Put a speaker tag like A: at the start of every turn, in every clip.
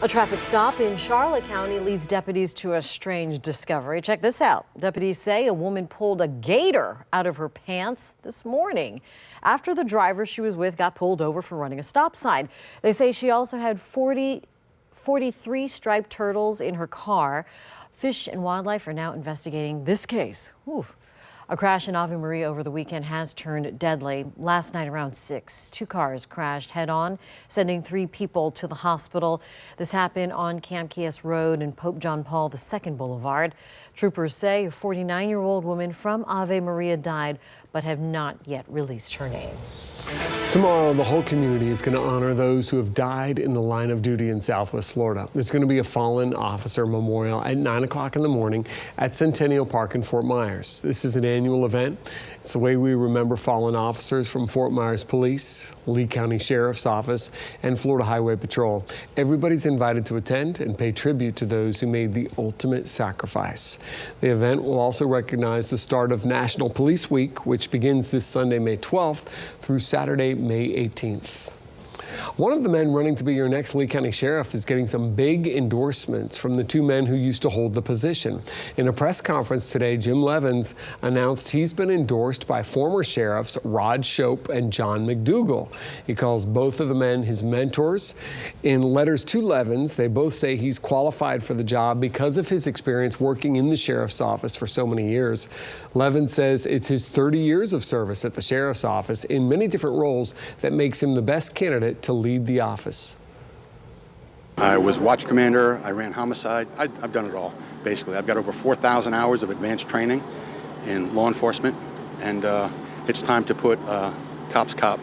A: A traffic stop in Charlotte County leads deputies to a strange discovery. Check this out. Deputies say a woman pulled a gator out of her pants this morning after the driver she was with got pulled over for running a stop sign. They say she also had 43 striped turtles in her car. Fish and Wildlife are now investigating this case. Oof. A crash in Ave Maria over the weekend has turned deadly. Last night around 6, 2 cars crashed head-on, sending 3 people to the hospital. This happened on Camp Kies Road and Pope John Paul II Boulevard. Troopers say a 49-year-old woman from Ave Maria died, but have not yet released her name.
B: Tomorrow, the whole community is going to honor those who have died in the line of duty in Southwest Florida. There's going to be a fallen officer memorial at 9 o'clock in the morning at Centennial Park in Fort Myers. This is an annual event. It's the way we remember fallen officers from Fort Myers Police, Lee County Sheriff's Office, and Florida Highway Patrol. Everybody's invited to attend and pay tribute to those who made the ultimate sacrifice. The event will also recognize the start of National Police Week, which begins this Sunday, May 12th, through Saturday, May 18th. One of the men running to be your next Lee County Sheriff is getting some big endorsements from the 2 men who used to hold the position. In a press conference today, Jim Levins announced he's been endorsed by former sheriffs Rod Shope and John McDougal. He calls both of the men his mentors. In letters to Levins, they both say he's qualified for the job because of his experience working in the sheriff's office for so many years. Levins says it's his 30 years of service at the sheriff's office in many different roles that makes him the best candidate to lead the office.
C: I was watch commander, I ran homicide, I've done it all, basically. I've got over 4,000 hours of advanced training in law enforcement, and it's time to put cop's cop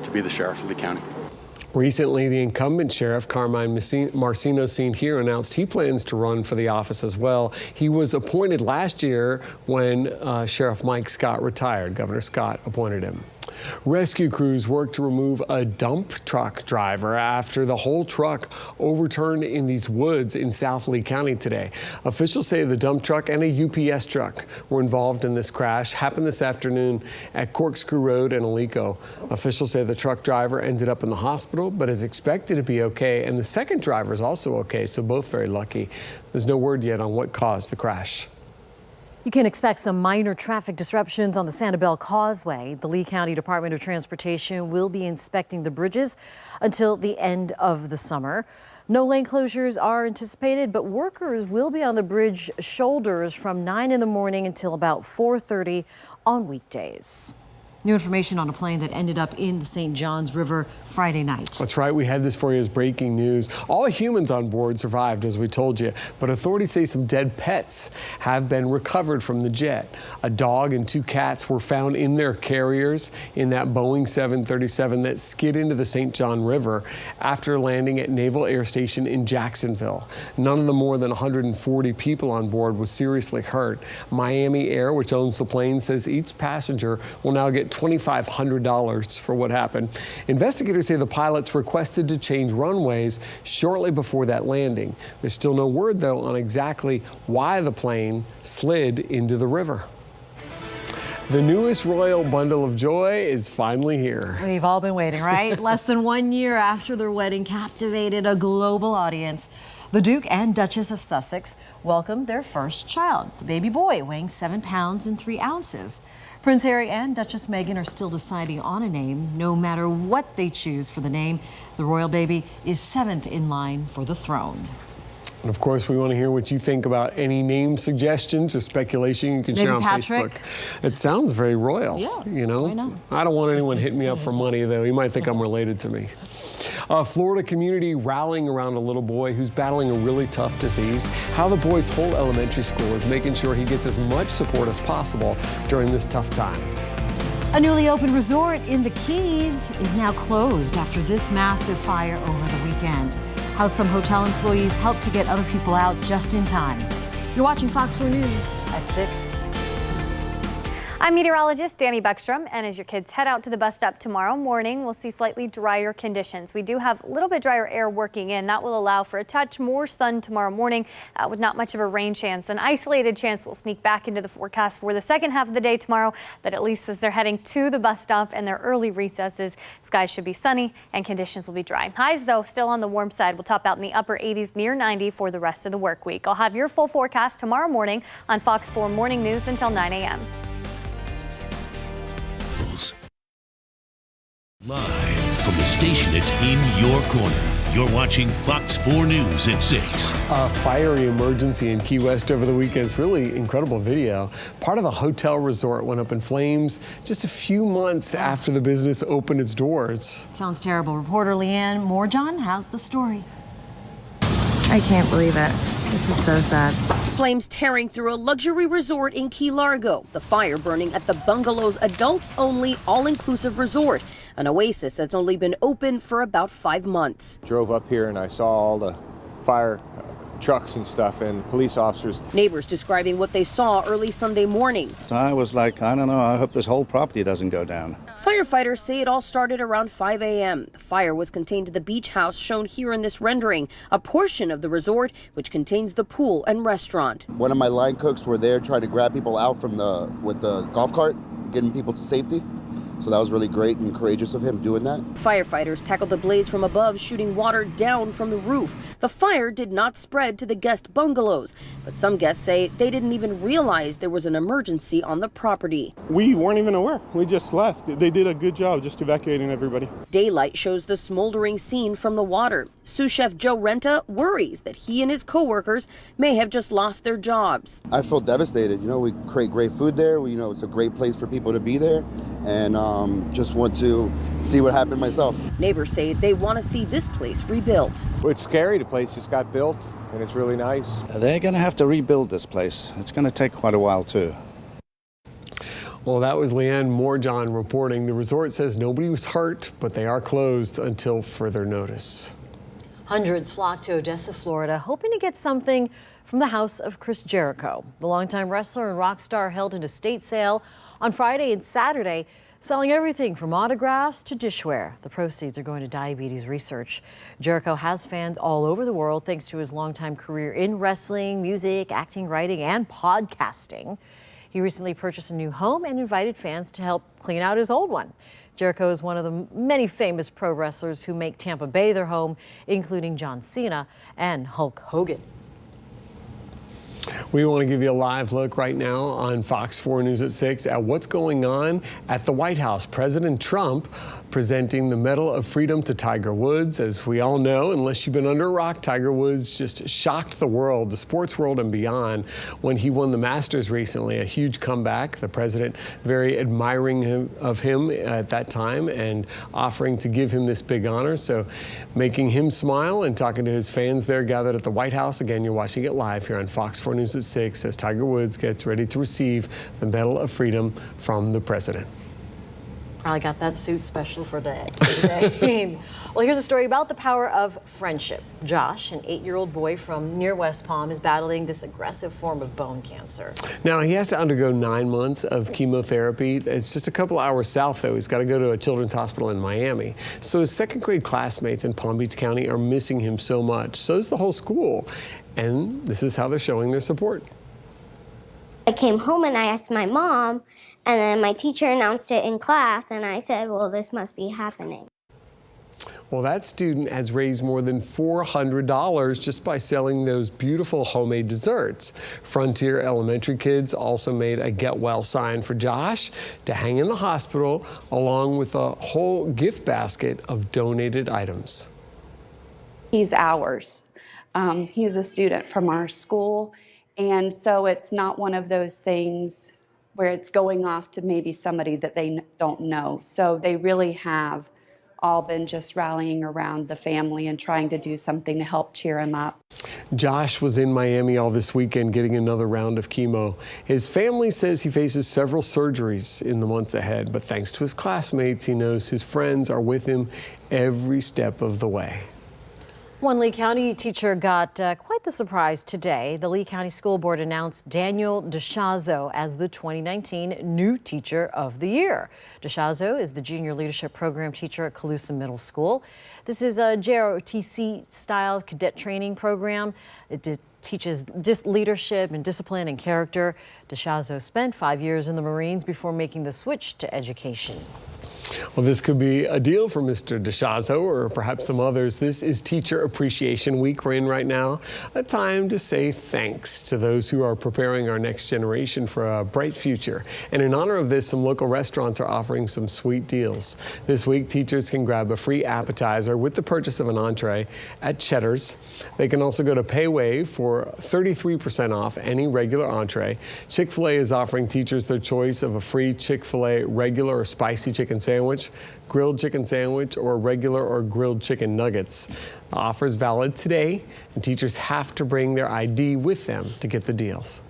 C: to be the sheriff of the county.
B: Recently, the incumbent sheriff, Carmine Marcino, seen here, announced he plans to run for the office as well. He was appointed last year when Sheriff Mike Scott retired. Governor Scott appointed him. Rescue crews worked to remove a dump truck driver after the whole truck overturned in these woods in South Lee County today. Officials say the dump truck and a UPS truck were involved in this crash. Happened this afternoon at Corkscrew Road in Alico. Officials say the truck driver ended up in the hospital, but is expected to be okay. And the second driver is also okay, so both very lucky. There's no word yet on what caused the crash.
A: You can expect some minor traffic disruptions on the Sanibel Causeway. The Lee County Department of Transportation will be inspecting the bridges until the end of the summer. No lane closures are anticipated, but workers will be on the bridge shoulders from 9 in the morning until about 4:30 on weekdays. New information on a plane that ended up in the St. Johns River Friday night.
B: That's right. We had this for you as breaking news. All humans on board survived, as we told you, but authorities say some dead pets have been recovered from the jet. A dog and 2 cats were found in their carriers in that Boeing 737 that skid into the St. John River after landing at Naval Air Station in Jacksonville. None of the more than 140 people on board was seriously hurt. Miami Air, which owns the plane, says each passenger will now get $2,500 for what happened. Investigators say the pilots requested to change runways shortly before that landing. There's still no word, though, on exactly why the plane slid into the river. The newest royal bundle of joy is finally here.
A: We've all been waiting, right? Less than 1 year after their wedding captivated a global audience, the Duke and Duchess of Sussex welcomed their first child, the baby boy weighing 7 pounds and 3 ounces. Prince Harry and Duchess Meghan are still deciding on a name. No matter what they choose for the name, the royal baby is 7th in line for the throne.
B: And of course, we want to hear what you think about any name suggestions or speculation you can share on
A: Patrick.
B: Facebook. It sounds very royal.
A: Yeah,
B: you know?
A: why not?
B: I don't want anyone hitting me up for money, though. You might think I'm related to me. A Florida community rallying around a little boy who's battling a really tough disease. How the boy's whole elementary school is making sure he gets as much support as possible during this tough time.
A: A newly opened resort in the Keys is now closed after this massive fire over the weekend. How some hotel employees helped to get other people out just in time. You're watching Fox 4 News at 6.
D: I'm meteorologist Danny Beckstrom, and as your kids head out to the bus stop tomorrow morning, we'll see slightly drier conditions. We do have a little bit drier air working in. That will allow for a touch more sun tomorrow morning with not much of a rain chance. An isolated chance will sneak back into the forecast for the second half of the day tomorrow, but at least as they're heading to the bus stop and their early recesses, skies should be sunny and conditions will be dry. Highs, though, still on the warm side. We'll top out in the upper 80s near 90 for the rest of the work week. I'll have your full forecast tomorrow morning on Fox 4 Morning News until 9 a.m.
E: Live from the station that's in your corner. You're watching Fox 4 News at 6.
B: A fiery emergency in Key West over the weekend. It's really incredible video. Part of a hotel resort went up in flames just a few months after the business opened its doors.
A: Sounds terrible. Reporter Leanne Moorjohn has the story.
F: I can't believe it. This is so sad.
G: Flames tearing through a luxury resort in Key Largo. The fire burning at the bungalow's adults-only all-inclusive resort, an oasis that's only been open for about 5 months.
H: Drove up here and I saw all the fire trucks and stuff and police officers.
G: Neighbors describing what they saw early Sunday morning.
I: I was like, I don't know, I hope this whole property doesn't go down.
G: Firefighters say it all started around 5 a.m. The fire was contained to the beach house shown here in this rendering, a portion of the resort which contains the pool and restaurant.
J: One of my line cooks were there trying to grab people out with the golf cart, getting people to safety. So that was really great and courageous of him doing that.
G: Firefighters tackled the blaze from above, shooting water down from the roof. The fire did not spread to the guest bungalows, but some guests say they didn't even realize there was an emergency on the property.
H: We weren't even aware. We just left. They did a good job just evacuating everybody.
G: Daylight shows the smoldering scene from the water. Sous chef Joe Renta worries that he and his co-workers may have just lost their jobs.
J: I feel devastated. You know, we create great food there. It's a great place for people to be there. And just want to see what happened myself.
G: Neighbors say they want to see this place rebuilt.
H: It's scary. The place just got built and it's really nice.
I: They're going to have to rebuild this place. It's going to take quite a while too.
B: Well, that was Leanne Moorjohn reporting. The resort says nobody was hurt, but they are closed until further notice.
A: Hundreds flocked to Odessa, Florida, hoping to get something from the house of Chris Jericho. The longtime wrestler and rock star held an estate sale on Friday and Saturday, selling everything from autographs to dishware. The proceeds are going to diabetes research. Jericho has fans all over the world thanks to his longtime career in wrestling, music, acting, writing, and podcasting. He recently purchased a new home and invited fans to help clean out his old one. Jericho is one of the many famous pro wrestlers who make Tampa Bay their home, including John Cena and Hulk Hogan.
B: We want to give you a live look right now on Fox 4 News at 6 at what's going on at the White House. President Trump presenting the Medal of Freedom to Tiger Woods. As we all know, unless you've been under a rock, Tiger Woods just shocked the world, the sports world and beyond, when he won the Masters recently. A huge comeback. The president very admiring of him at that time and offering to give him this big honor. So making him smile and talking to his fans there gathered at the White House. Again, you're watching it live here on Fox 4 News at 6 as Tiger Woods gets ready to receive the Medal of Freedom from the president.
A: Probably got that suit special for today. Well, here's a story about the power of friendship. Josh, an 8-year-old boy from near West Palm, is battling this aggressive form of bone cancer.
B: Now, he has to undergo 9 months of chemotherapy. It's just a couple hours south, though. He's got to go to a children's hospital in Miami. So his second grade classmates in Palm Beach County are missing him so much. So is the whole school. And this is how they're showing their support.
K: I came home and I asked my mom, and then my teacher announced it in class, and I said, well, this must be happening.
B: Well, that student has raised more than $400 just by selling those beautiful homemade desserts. Frontier Elementary kids also made a get well sign for Josh to hang in the hospital, along with a whole gift basket of donated items.
L: He's ours. He's a student from our school. And so it's not one of those things where it's going off to maybe somebody that they don't know. So they really have all been just rallying around the family and trying to do something to help cheer him up.
B: Josh was in Miami all this weekend getting another round of chemo. His family says he faces several surgeries in the months ahead, but thanks to his classmates, he knows his friends are with him every step of the way.
A: One Lee County teacher got quite the surprise today. The Lee County School Board announced Daniel DeShazo as the 2019 New Teacher of the Year. DeShazo is the Junior Leadership Program teacher at Colusa Middle School. This is a JROTC-style cadet training program. It teaches leadership and discipline and character. DeShazo spent 5 years in the Marines before making the switch to education.
B: Well, this could be a deal for Mr. DeShazo or perhaps some others. This is Teacher Appreciation Week we're in right now, a time to say thanks to those who are preparing our next generation for a bright future. And in honor of this, some local restaurants are offering some sweet deals. This week, teachers can grab a free appetizer with the purchase of an entree at Cheddar's. They can also go to Paywave for 33% off any regular entree. Chick-fil-A is offering teachers their choice of a free Chick-fil-A regular or spicy chicken sandwich, grilled chicken sandwich, or regular or grilled chicken nuggets. The offer is valid today, and teachers have to bring their ID with them to get the deals.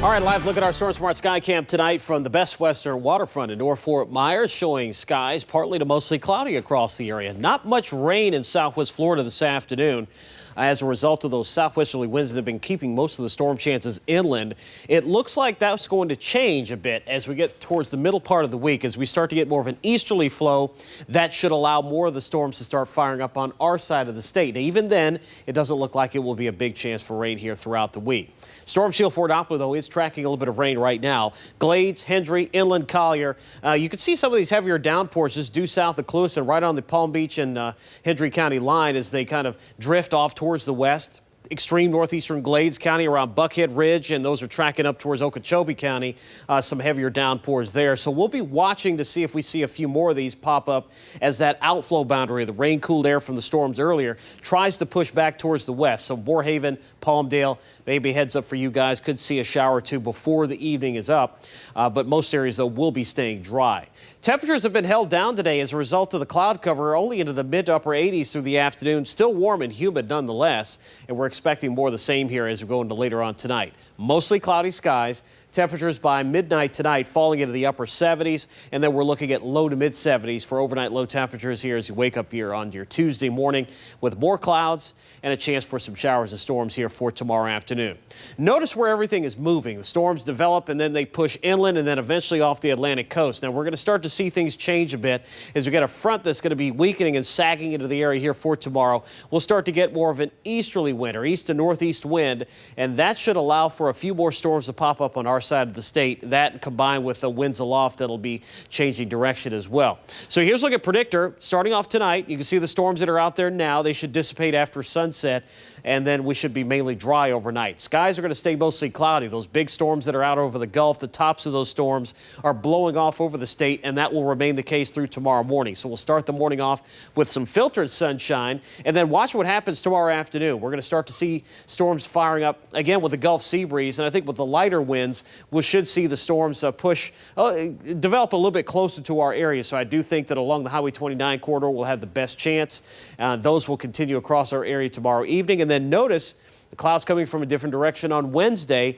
M: All right, live look at our Storm Smart Sky Cam tonight from the Best Western waterfront in North Fort Myers, showing skies partly to mostly cloudy across the area. Not much rain in Southwest Florida this afternoon. As a result of those southwesterly winds that have been keeping most of the storm chances inland, it looks like that's going to change a bit as we get towards the middle part of the week. As we start to get more of an easterly flow, that should allow more of the storms to start firing up on our side of the state. Now, even then, it doesn't look like it will be a big chance for rain here throughout the week. Storm Shield for Doppler, though, is tracking a little bit of rain right now. Glades, Hendry, Inland, Collier. You can see some of these heavier downpours just due south of Colusa and right on the Palm Beach and Hendry County line as they kind of drift off towards the west. Extreme northeastern Glades County around Buckhead Ridge, and those are tracking up towards Okeechobee County. Some heavier downpours there. So we'll be watching to see if we see a few more of these pop up as that outflow boundary, the rain-cooled air from the storms earlier, tries to push back towards the west. So Moorhaven, Palmdale, maybe heads up for you guys. Could see a shower or two before the evening is up. But most areas, though, will be staying dry. Temperatures have been held down today as a result of the cloud cover, only into the mid to upper 80s through the afternoon. Still warm and humid nonetheless, and we're expecting more of the same here as we go into later on tonight. Mostly cloudy skies. Temperatures by midnight tonight falling into the upper 70s, and then we're looking at low to mid 70s for overnight low temperatures here as you wake up here on your Tuesday morning with more clouds and a chance for some showers and storms here for tomorrow afternoon. Notice where everything is moving. The storms develop and then they push inland and then eventually off the Atlantic coast. Now we're going to start to see things change a bit as we get a front that's going to be weakening and sagging into the area here for tomorrow. We'll start to get more of an easterly wind or east to northeast wind, and that should allow for a few more storms to pop up on our side of the state. That combined with the winds aloft that'll be changing direction as well. So here's a look at Predictor. Starting off tonight, you can see the storms that are out there now. They should dissipate after sunset, and then we should be mainly dry overnight. Skies are going to stay mostly cloudy. Those big storms that are out over the Gulf, the tops of those storms are blowing off over the state, and that will remain the case through tomorrow morning. So we'll start the morning off with some filtered sunshine, and then watch what happens tomorrow afternoon. We're going to start to see storms firing up again with the Gulf sea breeze, and I think with the lighter winds, we should see the storms develop a little bit closer to our area. So I do think that along the Highway 29 corridor we'll have the best chance. Those will continue across our area tomorrow evening. And then notice the clouds coming from a different direction on Wednesday,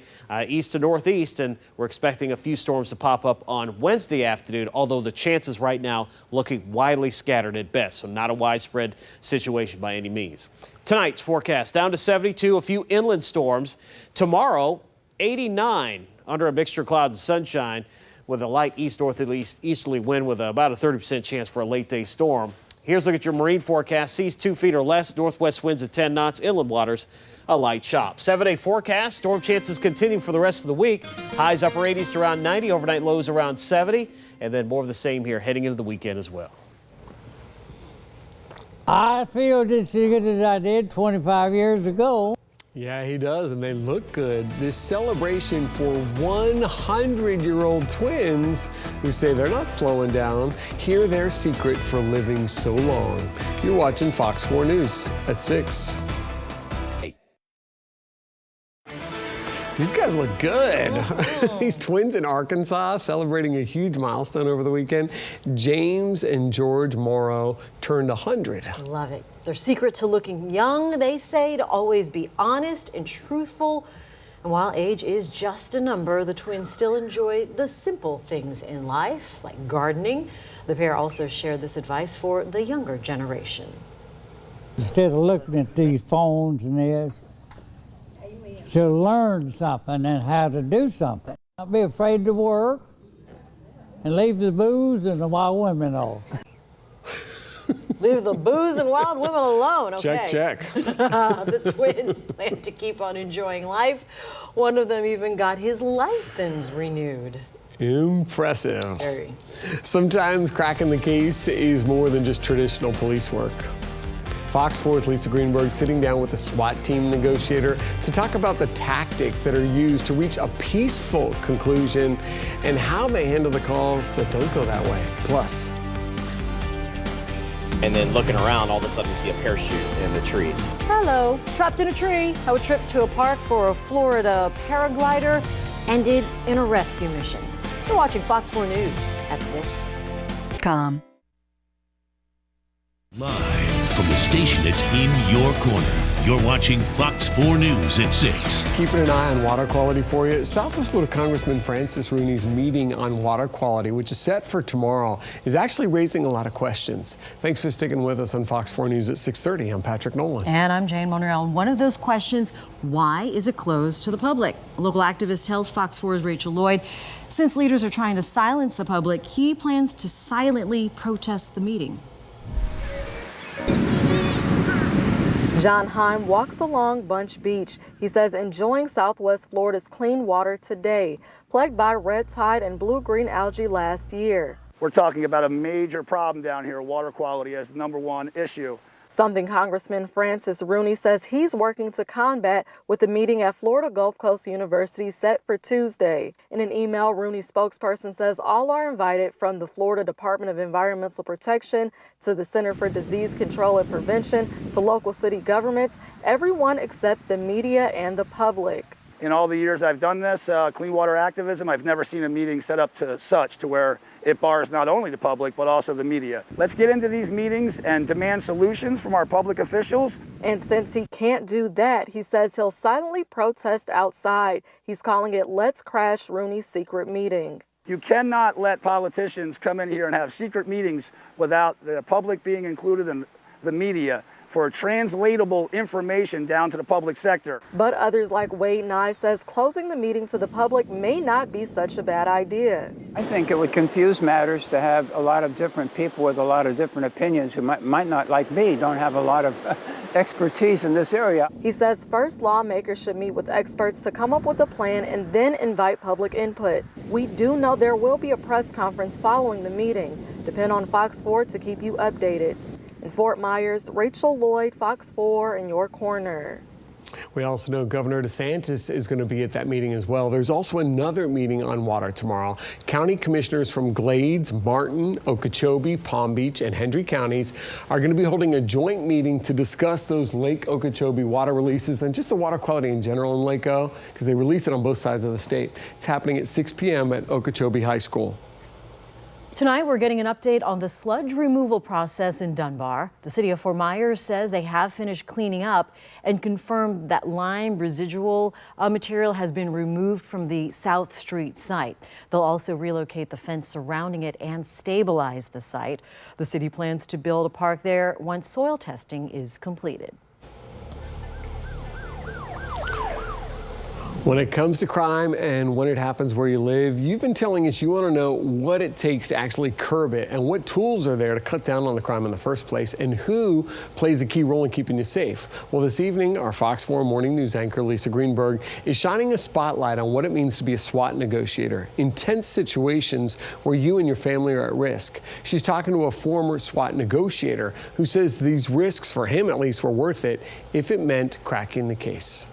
M: east to northeast, and we're expecting a few storms to pop up on Wednesday afternoon, although the chances right now looking widely scattered at best, so not a widespread situation by any means. Tonight's forecast down to 72, a few inland storms. Tomorrow, 89 under a mixture of cloud and sunshine with a light east-northeasterly wind with about a 30% chance for a late-day storm. Here's a look at your marine forecast. Seas 2 feet or less, northwest winds at 10 knots, inland waters a light chop. 7-day forecast, storm chances continue for the rest of the week. Highs upper 80s to around 90, overnight lows around 70, and then more of the same here heading into the weekend as well.
N: I feel just as good as I did 25 years ago.
B: Yeah, he does, and they look good. This celebration for 100-year-old twins who say they're not slowing down. Hear their secret for living so long. You're watching Fox 4 News at 6. These guys look good. These twins in Arkansas celebrating a huge milestone over the weekend. James and George Morrow turned 100.
A: I love it. Their secret to looking young, they say, to always be honest and truthful. And while age is just a number, the twins still enjoy the simple things in life, like gardening. The pair also shared this advice for the younger generation.
N: Instead of looking at these phones and this, to learn something and how to do something. Not be afraid to work and leave the booze and the wild women alone.
A: Leave the booze and wild women alone. Okay.
B: Check.
A: The twins plan to keep on enjoying life. One of them even got his license renewed.
B: Impressive.
A: Very.
B: Sometimes cracking the case is more than just traditional police work. Fox 4's Lisa Greenberg sitting down with a SWAT team negotiator to talk about the tactics that are used to reach a peaceful conclusion and how they handle the calls that don't go that way. Plus,
O: and then looking around, all of a sudden you see a parachute in the trees.
A: Hello. Trapped in a tree. How a trip to a park for a Florida paraglider ended in a rescue mission. You're watching Fox 4 News at 6.
E: Live from the station that's in your corner. You're watching Fox 4 News at 6.
B: keeping an eye on water quality for you. Southwest Florida Congressman Francis Rooney's meeting on water quality, which is set for tomorrow, is actually raising a lot of questions. Thanks for sticking with us on Fox 4 News at 6:30. I'm Patrick Nolan.
A: And I'm Jane Monreal. And one of those questions, why is it closed to the public? A local activist tells Fox 4's Rachel Lloyd, since leaders are trying to silence the public, he plans to silently protest the meeting.
P: John Heim walks along Bunch Beach. He says enjoying Southwest Florida's clean water today, plagued by red tide and blue-green algae last year.
Q: We're talking about a major problem down here, water quality as the #1 issue.
P: Something Congressman Francis Rooney says he's working to combat with the meeting at Florida Gulf Coast University set for Tuesday. In an email, Rooney's spokesperson says all are invited, from the Florida Department of Environmental Protection to the Center for Disease Control and Prevention to local city governments, everyone except the media and the public.
Q: In all the years I've done this clean water activism, I've never seen a meeting set up to where it bars not only the public, but also the media. Let's get into these meetings and demand solutions from our public officials.
P: And since he can't do that, he says he'll silently protest outside. He's calling it Let's Crash Rooney's secret meeting.
Q: You cannot let politicians come in here and have secret meetings without the public being included in the media for translatable information down to the public sector.
P: But others like Wade Nye says closing the meeting to the public may not be such a bad idea.
R: I think it would confuse matters to have a lot of different people with a lot of different opinions who might not, like me, don't have a lot of expertise in this area.
P: He says first lawmakers should meet with experts to come up with a plan and then invite public input. We do know there will be a press conference following the meeting. Depend on Fox 4 to keep you updated. In Fort Myers, Rachel Lloyd, Fox 4 in your corner.
B: We also know Governor DeSantis is going to be at that meeting as well. There's also another meeting on water tomorrow. County commissioners from Glades, Martin, Okeechobee, Palm Beach, and Hendry counties are going to be holding a joint meeting to discuss those Lake Okeechobee water releases and just the water quality in general in Lake O, because they release it on both sides of the state. It's happening at 6 p.m. at Okeechobee High School.
A: Tonight, we're getting an update on the sludge removal process in Dunbar. The city of Fort Myers says they have finished cleaning up and confirmed that lime residual material has been removed from the South Street site. They'll also relocate the fence surrounding it and stabilize the site. The city plans to build a park there once soil testing is completed.
B: When it comes to crime and when it happens where you live, you've been telling us you want to know what it takes to actually curb it and what tools are there to cut down on the crime in the first place and who plays a key role in keeping you safe. Well, this evening, our Fox 4 morning news anchor, Lisa Greenberg, is shining a spotlight on what it means to be a SWAT negotiator. Intense situations where you and your family are at risk. She's talking to a former SWAT negotiator who says these risks, for him at least, were worth it if it meant cracking the case.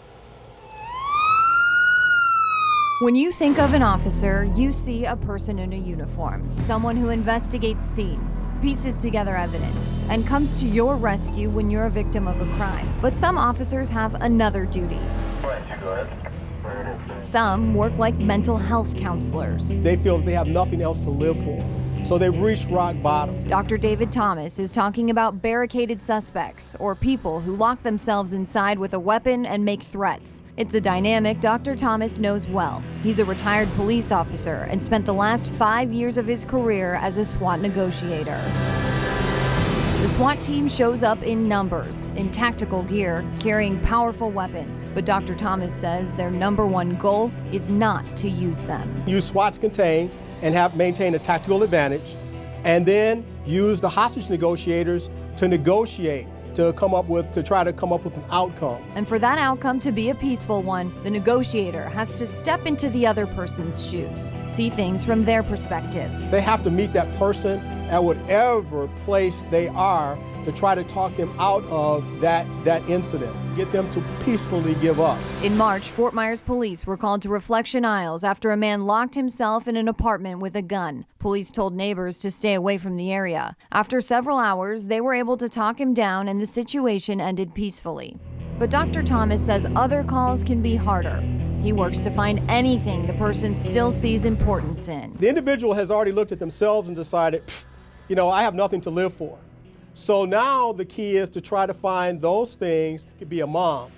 S: When you think of an officer, you see a person in a uniform, someone who investigates scenes, pieces together evidence, and comes to your rescue when you're a victim of a crime. But some officers have another duty. Some work like mental health counselors.
T: They feel they have nothing else to live for. So they've reached rock bottom.
S: Dr. David Thomas is talking about barricaded suspects, or people who lock themselves inside with a weapon and make threats. It's a dynamic Dr. Thomas knows well. He's a retired police officer and spent the last 5 years of his career as a SWAT negotiator. The SWAT team shows up in numbers, in tactical gear, carrying powerful weapons. But Dr. Thomas says their #1 goal is not to use them.
T: Use SWAT to contain and maintain a tactical advantage, and then use the hostage negotiators to negotiate, to try to come up with an outcome.
S: And for that outcome to be a peaceful one, the negotiator has to step into the other person's shoes, see things from their perspective.
T: They have to meet that person at whatever place they are to try to talk them out of that incident, get them to peacefully give up.
S: In March, Fort Myers police were called to Reflection Isles after a man locked himself in an apartment with a gun. Police told neighbors to stay away from the area. After several hours, they were able to talk him down and the situation ended peacefully. But Dr. Thomas says other calls can be harder. He works to find anything the person still sees importance in.
T: The individual has already looked at themselves and decided, I have nothing to live for. So now the key is to try to find those things. It could be a mom,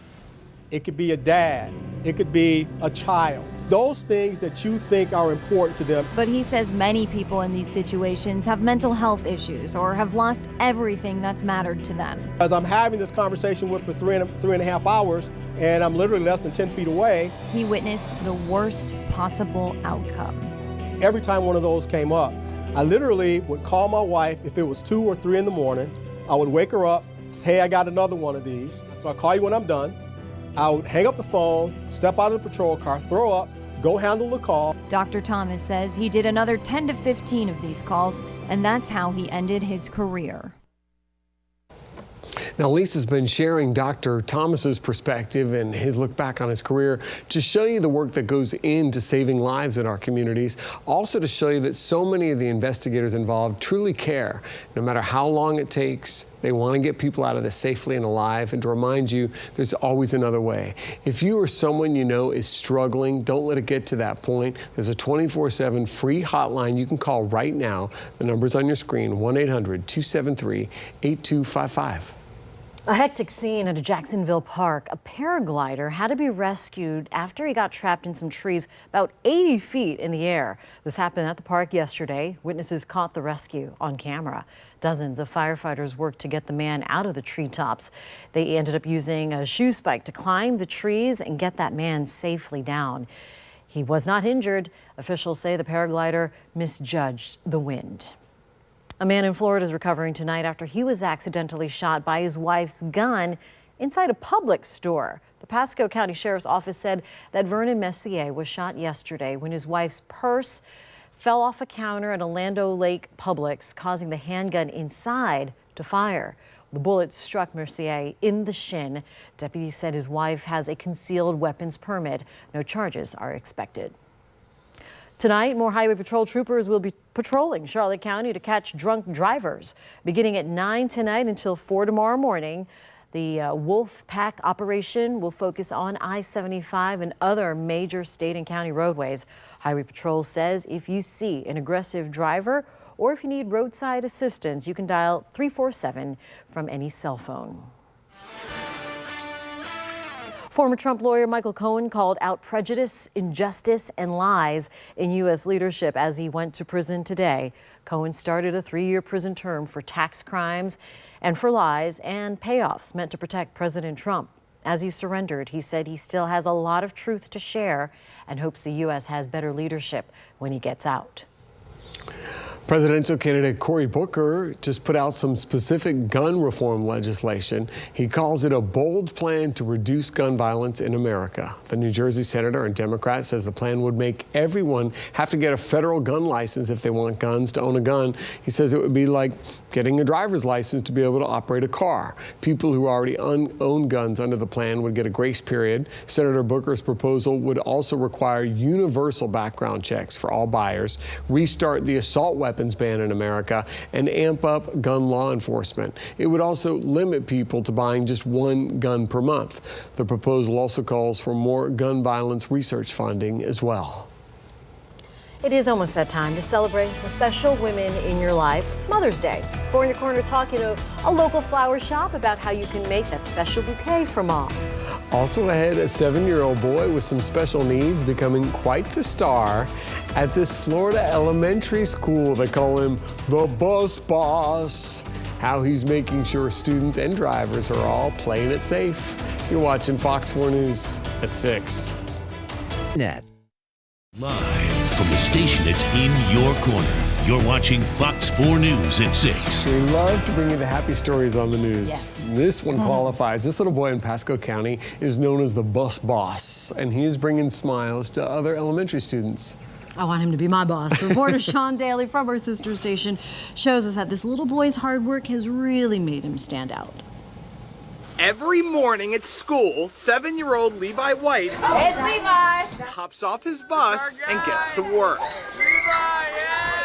T: it could be a dad, it could be a child. Those things that you think are important to them.
S: But he says many people in these situations have mental health issues or have lost everything that's mattered to them.
T: As I'm having this conversation with for three and a half hours, and I'm literally less than 10 feet away.
S: He witnessed the worst possible outcome.
T: Every time one of those came up, I literally would call my wife if it was 2 or 3 in the morning. I would wake her up, say, hey, I got another one of these. So I'll call you when I'm done. I would hang up the phone, step out of the patrol car, throw up, go handle the call.
S: Dr. Thomas says he did another 10 to 15 of these calls, and that's how he ended his career.
B: Now, Lisa's been sharing Dr. Thomas's perspective and his look back on his career to show you the work that goes into saving lives in our communities. Also to show you that so many of the investigators involved truly care. No matter how long it takes, they want to get people out of this safely and alive, and to remind you there's always another way. If you or someone you know is struggling, don't let it get to that point. There's a 24/7 free hotline you can call right now. The number's on your screen, 1-800-273-8255.
A: A hectic scene at a Jacksonville park. A paraglider had to be rescued after he got trapped in some trees about 80 feet in the air. This happened at the park yesterday. Witnesses caught the rescue on camera. Dozens of firefighters worked to get the man out of the treetops. They ended up using a shoe spike to climb the trees and get that man safely down. He was not injured. Officials say the paraglider misjudged the wind. A man in Florida is recovering tonight after he was accidentally shot by his wife's gun inside a Publix store. The Pasco County Sheriff's Office said that Vernon Messier was shot yesterday when his wife's purse fell off a counter at Orlando Lake Publix, causing the handgun inside to fire. The bullet struck Mercier in the shin. Deputies said his wife has a concealed weapons permit. No charges are expected. Tonight, more Highway Patrol troopers will be patrolling Charlotte County to catch drunk drivers. Beginning at 9 tonight until 4 tomorrow morning, the Wolf Pack operation will focus on I-75 and other major state and county roadways. Highway Patrol says if you see an aggressive driver or if you need roadside assistance, you can dial 347 from any cell phone. Former Trump lawyer Michael Cohen called out prejudice, injustice, and lies in U.S. leadership as he went to prison today. Cohen started a 3-year prison term for tax crimes and for lies and payoffs meant to protect President Trump. As he surrendered, he said he still has a lot of truth to share and hopes the U.S. has better leadership when he gets out.
B: Presidential candidate Cory Booker just put out some specific gun reform legislation. He calls it a bold plan to reduce gun violence in America. The New Jersey senator and Democrat says the plan would make everyone have to get a federal gun license if they want guns to own a gun. He says it would be like getting a driver's license to be able to operate a car. People who already own guns under the plan would get a grace period. Senator Booker's proposal would also require universal background checks for all buyers, restart the assault weapons ban in America, and amp up gun law enforcement. It would also limit people to buying just one gun per month. The proposal also calls for more gun violence research funding as well.
A: It is almost that time to celebrate the special women in your life, Mother's Day. For In Your Corner, talking to a local flower shop about how you can make that special bouquet for mom.
B: Also ahead, a 7-year-old boy with some special needs becoming quite the star at this Florida elementary school. They call him the Bus Boss. How he's making sure students and drivers are all playing it safe. You're watching Fox 4 News at 6.
E: Live from the station that's in your corner. You're watching Fox 4 News at 6.
B: We love to bring you the happy stories on the news.
A: Yes.
B: This one qualifies. This little boy in Pasco County is known as the Bus Boss, and he is bringing smiles to other elementary students.
A: I want him to be my boss. Reporter Sean Daly from our sister station shows us that this little boy's hard work has really made him stand out.
U: Every morning at school, 7-year-old Levi White
V: It's Levi!
U: hops off his bus and gets to work.
V: Levi, yeah!